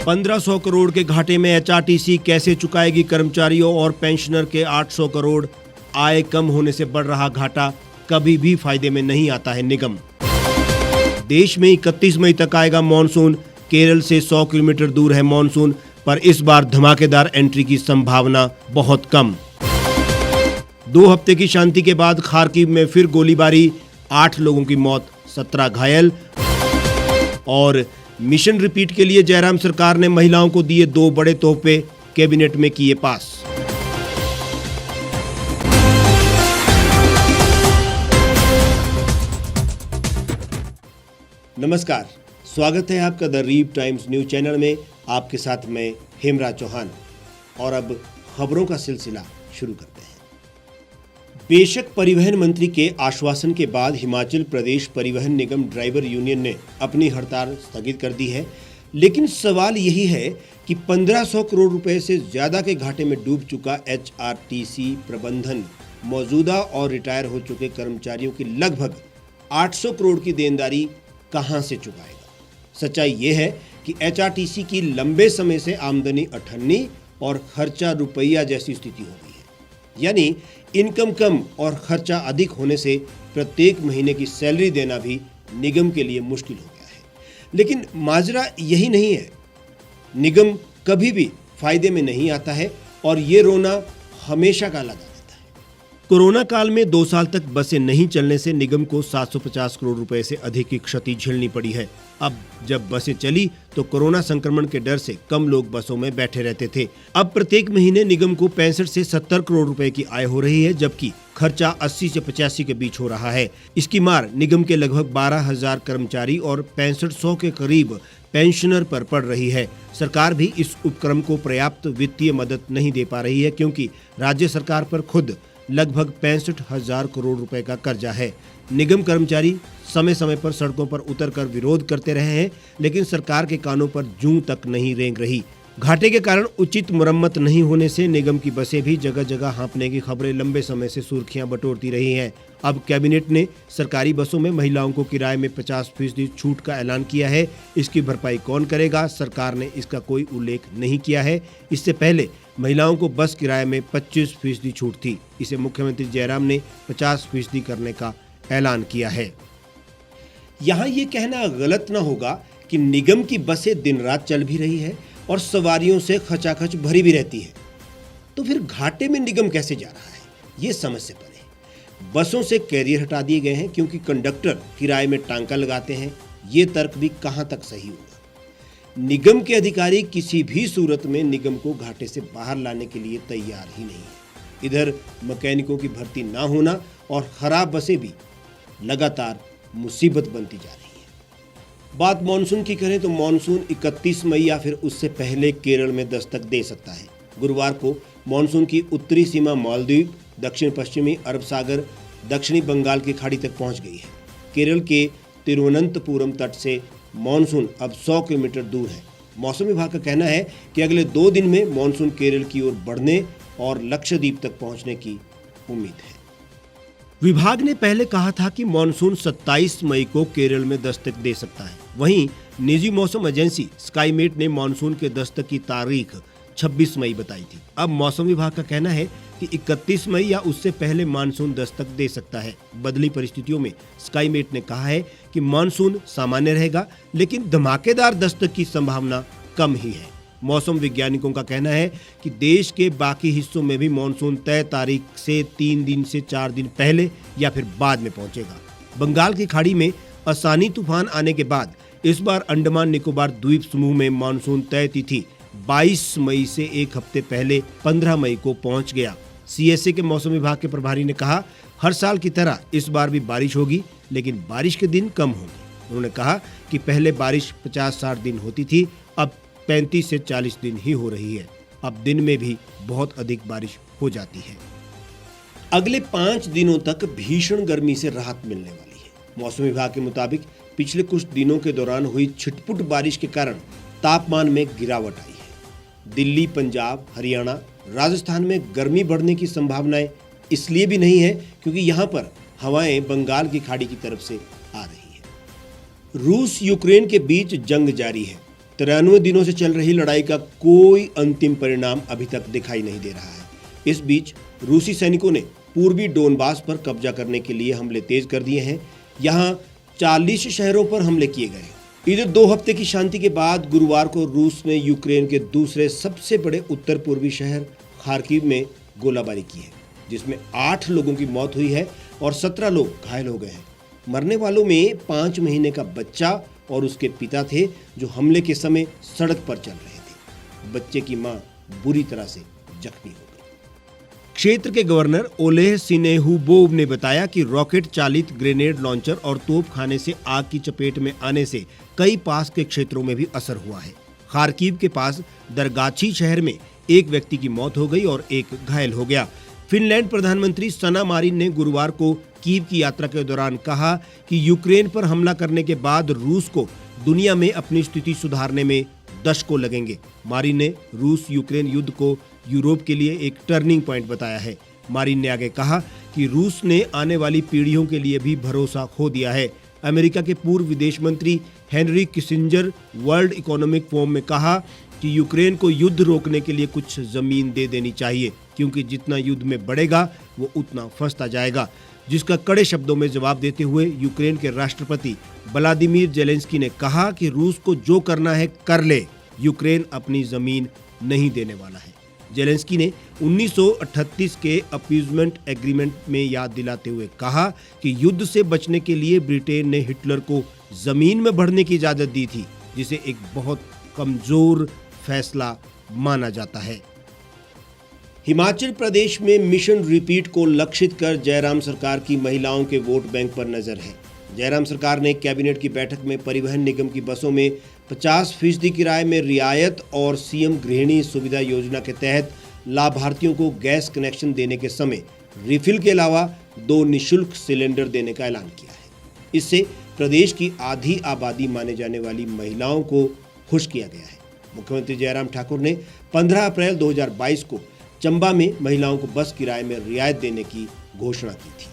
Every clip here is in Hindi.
1500 करोड़ के घाटे में एचआरटीसी कैसे चुकाएगी कर्मचारियों और पेंशनर के 800 करोड़। आय कम होने से बढ़ रहा घाटा कभी भी फायदे में नहीं आता है निगम। देश में 31 मई तक आएगा मॉनसून। केरल से 100 किलोमीटर दूर है मॉनसून, पर इस बार धमाकेदार एंट्री की संभावना बहुत कम। 2 हफ्ते की शांति के बाद खार्किव में फिर गोलीबारी, 8 लोगों की मौत, 17 घायल। और मिशन रिपीट के लिए जयराम सरकार ने महिलाओं को दिए 2 बड़े तोहफे, कैबिनेट में किए पास। नमस्कार, स्वागत है आपका द रीव टाइम्स न्यूज चैनल में। आपके साथ मैं हेमराज चौहान। और अब खबरों का सिलसिला शुरू करते हैं। बेशक परिवहन मंत्री के आश्वासन के बाद हिमाचल प्रदेश परिवहन निगम ड्राइवर यूनियन ने अपनी हड़ताल स्थगित कर दी है, लेकिन सवाल यही है कि 1500 करोड़ रुपए से ज्यादा के घाटे में डूब चुका एचआरटीसी प्रबंधन मौजूदा और रिटायर हो चुके कर्मचारियों की लगभग 800 करोड़ की देनदारी कहां से चुकाएगा। सच्चाई ये है कि एचआरटीसी की लंबे समय से आमदनी अठन्नी और खर्चा रुपया जैसी स्थिति हो गई है। यानी इनकम कम और खर्चा अधिक होने से प्रत्येक महीने की सैलरी देना भी निगम के लिए मुश्किल हो गया है। लेकिन माजरा यही नहीं है, निगम कभी भी फायदे में नहीं आता है और ये रोना हमेशा का लगा रहता है। कोरोना काल में 2 साल तक बसें नहीं चलने से निगम को 750 करोड़ रुपए से अधिक की क्षति झेलनी पड़ी है। अब जब बसें चली तो कोरोना संक्रमण के डर से कम लोग बसों में बैठे रहते थे। अब प्रत्येक महीने निगम को 65 से 70 करोड़ रुपए की आय हो रही है, जबकि खर्चा 80 से 85 के बीच हो रहा है। इसकी मार निगम के लगभग 12,000 कर्मचारी और 6500 के करीब पेंशनर पर पड़ रही है। सरकार भी इस उपक्रम को पर्याप्त वित्तीय मदद नहीं दे पा रही है, क्योंकि राज्य सरकार पर खुद लगभग 65,000 करोड़ रुपए का कर्जा है। निगम कर्मचारी समय समय पर सड़कों पर उतरकर विरोध करते रहे हैं, लेकिन सरकार के कानों पर जूं तक नहीं रेंग रही। घाटे के कारण उचित मुरम्मत नहीं होने से निगम की बसें भी जगह जगह हाँफने की खबरें लंबे समय से सुर्खियां बटोरती रही हैं। अब कैबिनेट ने सरकारी बसों में महिलाओं को किराए में 50% छूट का ऐलान किया है। इसकी भरपाई कौन करेगा, सरकार ने इसका कोई उल्लेख नहीं किया है। इससे पहले महिलाओं को बस किराए में 25% छूट थी। इसे मुख्यमंत्री जयराम ने 50% करने का ऐलान किया है। यहाँ ये कहना गलत न होगा कि निगम की बसें दिन रात चल भी रही है और सवारियों से खचाखच भरी भी रहती है, तो फिर घाटे में निगम कैसे जा रहा है, ये समझ से परे। बसों से कैरियर हटा दिए गए हैं क्योंकि कंडक्टर किराए में टांका लगाते हैं। ये तर्क भी कहां तक सही होगा। निगम के अधिकारी किसी भी सूरत में निगम को घाटे से बाहर लाने के लिए तैयार ही नहीं है। इधर मैकेनिकों की भर्ती ना होना और खराब बसें भी लगातार मुसीबत बनती जा रही है। बात मानसून की करें तो मानसून 31 मई या फिर उससे पहले केरल में दस्तक दे सकता है। गुरुवार को मानसून की उत्तरी सीमा मालदीव, दक्षिण पश्चिमी अरब सागर, दक्षिणी बंगाल की खाड़ी तक पहुंच गई है। केरल के तिरुवनंतपुरम तट से मानसून अब 100 किलोमीटर दूर है। मौसम विभाग का कहना है कि अगले 2 दिन में मानसून केरल की ओर बढ़ने और लक्षद्वीप तक पहुंचने की उम्मीद है। विभाग ने पहले कहा था कि मानसून 27 मई को केरल में दस्तक दे सकता है। वहीं निजी मौसम एजेंसी स्काईमेट ने मानसून के दस्तक की तारीख 26 मई बताई थी। अब मौसम विभाग का कहना है कि 31 मई या उससे पहले मानसून दस्तक दे सकता है। बदली परिस्थितियों में स्काईमेट ने कहा है कि मानसून सामान्य रहेगा, लेकिन धमाकेदार दस्तक की संभावना कम ही है। मौसम वैज्ञानिकों का कहना है कि देश के बाकी हिस्सों में भी मानसून तय तारीख से 3 दिन से 4 दिन पहले या फिर बाद में पहुंचेगा। बंगाल की खाड़ी में असानी तूफान आने के बाद इस बार अंडमान निकोबार द्वीप समूह में मानसून तय तिथि 22 मई से 1 हफ्ते पहले 15 मई को पहुंच गया। सीएसए के मौसम विभाग के प्रभारी ने कहा, हर साल की तरह इस बार भी बारिश होगी, लेकिन बारिश के दिन कम होंगे। उन्होंने कहा कि पहले बारिश 50-60 दिन होती थी, अब 35 से 40 दिन ही हो रही है। अब दिन में भी बहुत अधिक बारिश हो जाती है। अगले 5 दिनों तक भीषण गर्मी से राहत मिलने वाली है। मौसम विभाग के मुताबिक पिछले कुछ दिनों के दौरान हुई छिटपुट बारिश के कारण तापमान में गिरावट आई है। दिल्ली, पंजाब, हरियाणा, राजस्थान में गर्मी बढ़ने की संभावनाएं इसलिए भी नहीं है क्योंकि यहाँ पर हवाएं बंगाल की खाड़ी की तरफ से आ रही है। रूस यूक्रेन के बीच जंग जारी है। 93 दिनों से चल रही लड़ाई का कोई अंतिम परिणाम अभी तक दिखाई नहीं दे रहा है। इस बीच रूसी सैनिकों ने पूर्वी डोनबास पर कब्जा करने के लिए हमले तेज कर दिए हैं। यहां 40 शहरों पर हमले किए गए। इधर 2 हफ्ते की शांति के बाद गुरुवार को रूस ने यूक्रेन के दूसरे सबसे बड़े उत्तर पूर्वी शहर खार्किव में गोलाबारी की है, जिसमें 8 लोगों की मौत हुई है और 17 लोग घायल हो गए हैं। मरने वालों में 5 महीने का बच्चा और उसके पिता थे, जो हमले के समय सड़क पर चल रहे थे। बच्चे की मां बुरी तरह से जख्मी हो गई। क्षेत्र के गवर्नर ओलेह सिनेहुबोव ने बताया कि रॉकेट चालित ग्रेनेड लॉन्चर और तोपखाने से आग की चपेट में आने से कई पास के क्षेत्रों में भी असर हुआ है। खार्किव के पास दरगाची शहर में एक व्यक्ति की मौत हो गई और एक घायल हो गया। फिनलैंड प्रधानमंत्री सना मारिन ने गुरुवार को कीव की यात्रा के दौरान कहा कि यूक्रेन पर हमला करने के बाद रूस को दुनिया में अपनी स्थिति सुधारने में दशकों लगेंगे। मारिन ने रूस यूक्रेन युद्ध को यूरोप के लिए एक टर्निंग पॉइंट बताया है। मारिन ने आगे कहा कि रूस ने आने वाली पीढ़ियों के लिए भी भरोसा खो दिया है। अमेरिका के पूर्व विदेश मंत्री Henry Kissinger world economic forum में कहा कि यूक्रेन को युद्ध रोकने के लिए कुछ जमीन दे देनी चाहिए, क्योंकि जितना युद्ध में बढ़ेगा वो उतना फंसता जाएगा। जिसका कड़े शब्दों में जवाब देते हुए यूक्रेन के राष्ट्रपति व्लादिमीर जेलेंस्की ने कहा कि रूस को जो करना है कर ले, यूक्रेन अपनी जमीन नहीं देने वाला है। जेलेंस्की ने 1938 के अपीजमेंट एग्रीमेंट में याद दिलाते हुए कहा कि युद्ध से बचने के लिए ब्रिटेन ने हिटलर को जमीन में बढ़ने की इजाजत दी थी, जिसे एक बहुत कमजोर फैसला माना जाता है। हिमाचल प्रदेश में मिशन रिपीट को लक्षित कर जयराम सरकार की महिलाओं के वोट बैंक पर नजर है। जयराम सरकार ने कैबिनेट की बैठक में परिवहन निगम की बसों में 50% किराए में रियायत और सीएम गृहिणी सुविधा योजना के तहत लाभार्थियों को गैस कनेक्शन देने के समय रिफिल के अलावा 2 निःशुल्क सिलेंडर देने का ऐलान किया है। इससे प्रदेश की आधी आबादी माने जाने वाली महिलाओं को खुश किया गया है। मुख्यमंत्री जयराम ठाकुर ने 15 अप्रैल 2022 को चंबा में महिलाओं को बस किराए में रियायत देने की घोषणा की थी।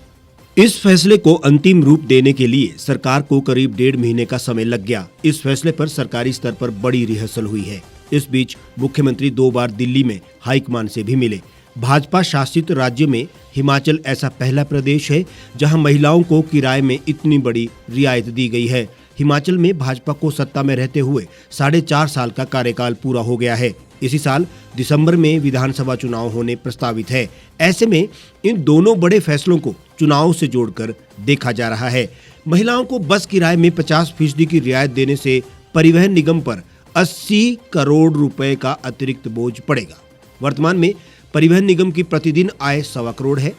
इस फैसले को अंतिम रूप देने के लिए सरकार को करीब 1.5 महीने का समय लग गया। इस फैसले पर सरकारी स्तर पर बड़ी रिहर्सल हुई है। इस बीच मुख्यमंत्री 2 बार दिल्ली में हाईकमान से भी मिले। भाजपा शासित राज्य में हिमाचल ऐसा पहला प्रदेश है जहां महिलाओं को किराए में इतनी बड़ी रियायत दी गई है। हिमाचल में भाजपा को सत्ता में रहते हुए 4.5 साल का कार्यकाल पूरा हो गया है। इसी साल दिसंबर में विधानसभा चुनाव होने प्रस्तावित है। ऐसे में इन दोनों बड़े फैसलों को चुनाव से जोड़कर देखा जा रहा है। महिलाओं को बस किराए में 50% की रियायत देने से परिवहन निगम पर 80 करोड़ रुपए का अतिरिक्त बोझ पड़ेगा। वर्तमान में परिवहन निगम की प्रतिदिन आय 1.25 करोड़ है।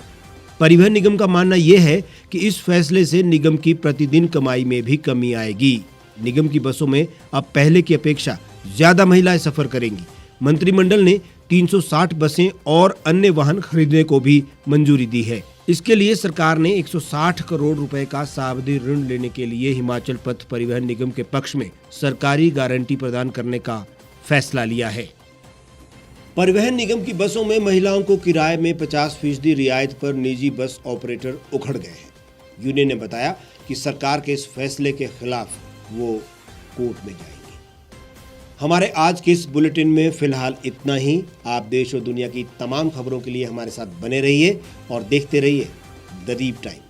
परिवहन निगम का मानना यह है कि इस फैसले से निगम की प्रतिदिन कमाई में भी कमी आएगी। निगम की बसों में अब पहले की अपेक्षा ज्यादा महिलाएं सफर करेंगी। मंत्रिमंडल ने 360 बसें और अन्य वाहन खरीदने को भी मंजूरी दी है। इसके लिए सरकार ने 160 करोड़ रुपए का सावधि ऋण लेने के लिए हिमाचल पथ परिवहन निगम के पक्ष में सरकारी गारंटी प्रदान करने का फैसला लिया है। परिवहन निगम की बसों में महिलाओं को किराए में 50% रियायत पर निजी बस ऑपरेटर उखड़ गए हैं। यूनियन ने बताया कि सरकार के इस फैसले के खिलाफ वो कोर्ट में जाएंगे। हमारे आज के इस बुलेटिन में फिलहाल इतना ही। आप देश और दुनिया की तमाम खबरों के लिए हमारे साथ बने रहिए और देखते रहिए द रीप टाइम्स।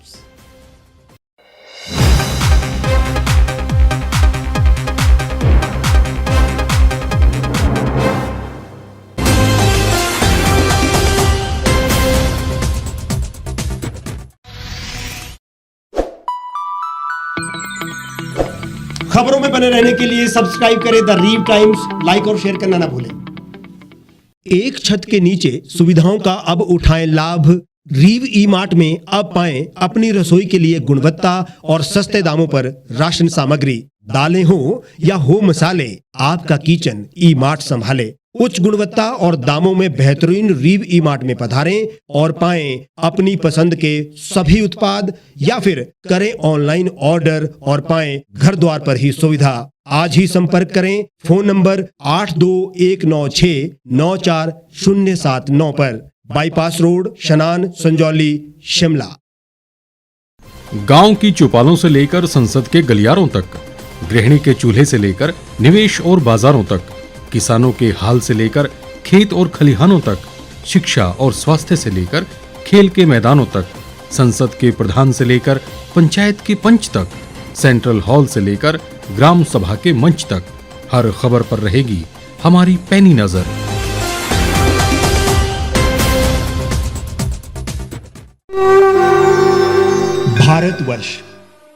खबरों में बने रहने के लिए सब्सक्राइब करें द रीप टाइम्स, लाइक और शेयर करना ना भूलें। एक छत के नीचे सुविधाओं का अब उठाएं लाभ। रीव ई मार्ट में अब पाएं अपनी रसोई के लिए गुणवत्ता और सस्ते दामों पर राशन सामग्री। दालें हो या हो मसाले, आपका किचन ई मार्ट संभाले। उच्च गुणवत्ता और दामों में बेहतरीन रीव ई मार्ट में पधारें और पाएं अपनी पसंद के सभी उत्पाद, या फिर करें ऑनलाइन ऑर्डर और पाएं घर द्वार पर ही सुविधा। आज ही संपर्क करें फोन नंबर 8219694079 पर, बाईपास रोड, शनान, संजौली, शिमला। गांव की चौपालों से लेकर संसद के गलियारों तक गृहिणी के चूल्हे से लेकर निवेश और बाजारों तक, किसानों के हाल से लेकर खेत और खलिहानों तक, शिक्षा और स्वास्थ्य से लेकर खेल के मैदानों तक, संसद के प्रधान से लेकर पंचायत के पंच तक, सेंट्रल हॉल से लेकर ग्राम सभा के मंच तक, हर खबर पर रहेगी हमारी पैनी नजर। भारतवर्ष,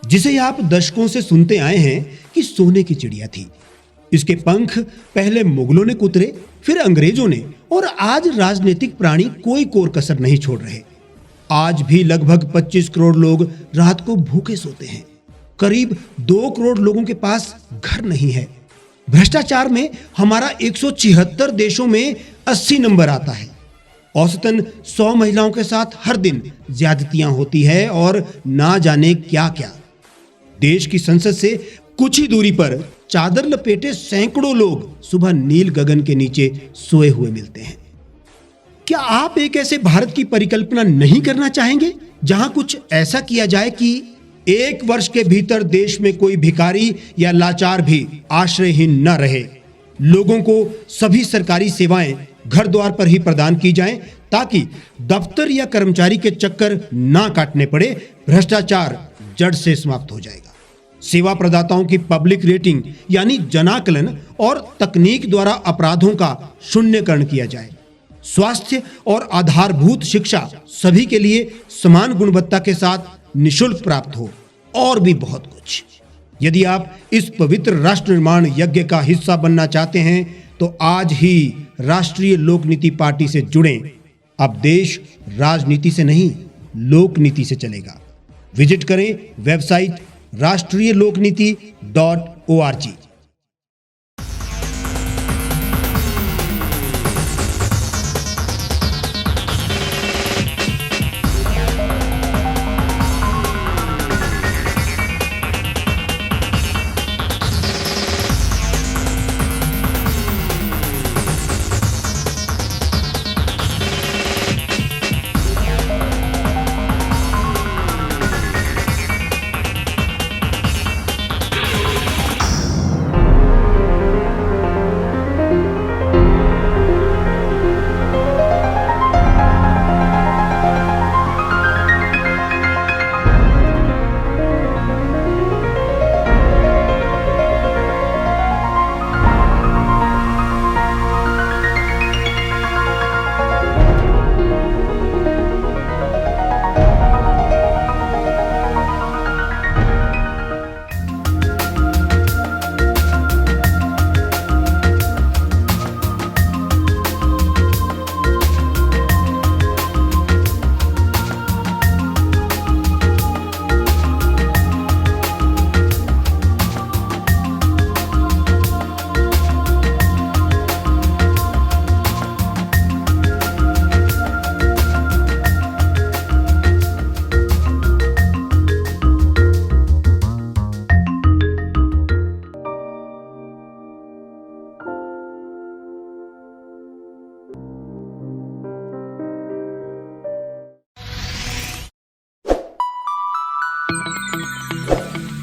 जिसे आप दशकों से सुनते आए हैं कि सोने की चिड़िया थी। इसके पंख पहले मुगलों ने कुतरे, फिर अंग्रेजों ने, और आज राजनीतिक प्राणी कोई कोर कसर नहीं छोड़ रहे। आज भी लगभग 25 करोड़ लोग रात को भूखे सोते हैं। करीब 2 करोड़ लोगों के पास घर नहीं है। भ्रष्टाचार में हमारा 176 देशों में 80 नंबर आता है। औसतन 100 महिलाओं के साथ हर दिन ज्यादतियां होती है और ना जाने क्या क्या। देश की संसद से कुछ ही दूरी पर चादर लपेटे सैकड़ों लोग सुबह नील गगन के नीचे सोए हुए मिलते हैं। क्या आप एक ऐसे भारत की परिकल्पना नहीं करना चाहेंगे जहां कुछ ऐसा किया जाए कि 1 वर्ष के भीतर देश में कोई भिखारी या लाचार भी आश्रयहीन न रहे? लोगों को सभी सरकारी सेवाएं घर द्वार पर ही प्रदान की जाएं ताकि दफ्तर या कर्मचारी के चक्कर ना काटने पड़े। भ्रष्टाचार जड़ से समाप्त हो जाएगा। सेवा प्रदाताओं की पब्लिक रेटिंग यानी जनाकलन और तकनीक द्वारा अपराधों का शून्यकरण किया जाए। स्वास्थ्य और आधारभूत शिक्षा सभी के लिए समान गुणवत्ता के साथ निःशुल्क प्राप्त हो, और भी बहुत कुछ। यदि आप इस पवित्र राष्ट्र निर्माण यज्ञ का हिस्सा बनना चाहते हैं तो आज ही राष्ट्रीय लोक नीति पार्टी से जुड़ें। अब देश राजनीति से नहीं, लोक नीति से चलेगा। विजिट करें वेबसाइट rashtriyalokniti.org।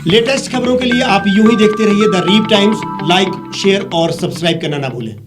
लेटेस्ट खबरों के लिए आप यूं ही देखते रहिए the reap times. Like, share और सब्सक्राइब करना ना भूलें।